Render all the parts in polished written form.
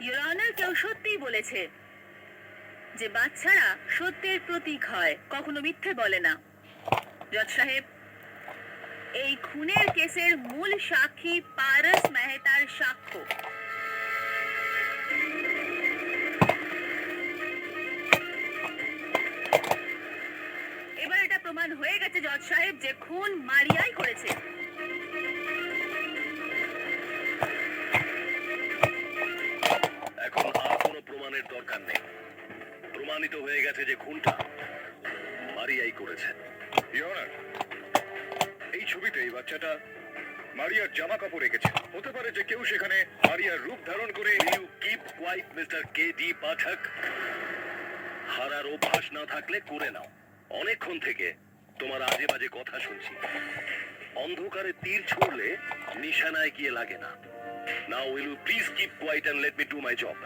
Your honour, কেউ সত্যিই বলেছে যে বাচ্চারা সত্যের প্রতীক হয়, কখনো মিথ্যে বলে না। জজ সাহেব, এই খুনের কেসের মূল সাক্ষী পারস মেহতার সাক্ষ্য। এবার এটা প্রমাণ হয়ে গেছে জজ সাহেব যে খুন মারিয়াই করেছে। এখন আর কোনো প্রমাণের দরকার নেই। প্রমাণিত হয়ে গেছে যে খুনটা মারিয়াই করেছে। ইওর অনার, এই ছবিতে এই বাচ্চাটা মারিয়ার জামা কাপড় রেখেছে। হতে পারে যে কেউ সেখানে মারিয়ার রূপ ধারণ করে। You keep quiet mister K D. Pathak. হারার অভ্যাস না থাকলে করে নাও। অনেকক্ষণ থেকে তোমার আজে বাজে কথা শুনছি। অন্ধকারে তীর ছুড়লে নিশানায় গিয়ে লাগে না। Now will you please keep quiet and let me do my job.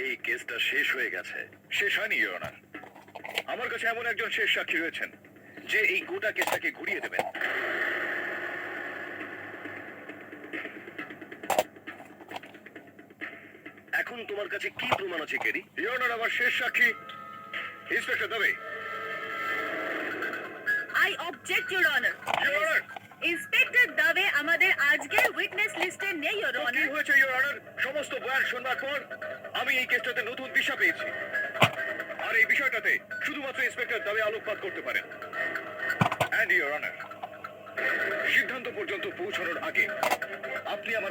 এই কেসটা শেষ হয়ে গেছে। শেষ হয়নি ইওর অনার। আমার কাছে এমন একজন শেষ সাক্ষী রয়েছেন যে এই গোটা কেসটাকে ঘুরিয়ে দেবেন। এখন তোমার কাছে কি প্রমাণ আছে কেরি? ইওর অনার, আমার শেষ সাক্ষী inspector Dubey. I object your honour. Your honour, inspector Dubey আমাদের আজকের উইটনেস লিস্টে নেই ইওর কি অনার। হয়েছে ইওর অনার? সমস্ত বয়ান শোনার পর আমি এই কেসটাতে নতুন দিশা পেয়েছি। আর এই বিষয়টাতে শুধুমাত্র ইন্সপেক্টর দবে আলোকপাত করতে পারেন। এন্ড ইওর অনার, সিদ্ধান্ত পর্যন্ত পৌঁছানোর আগে আপনি আমার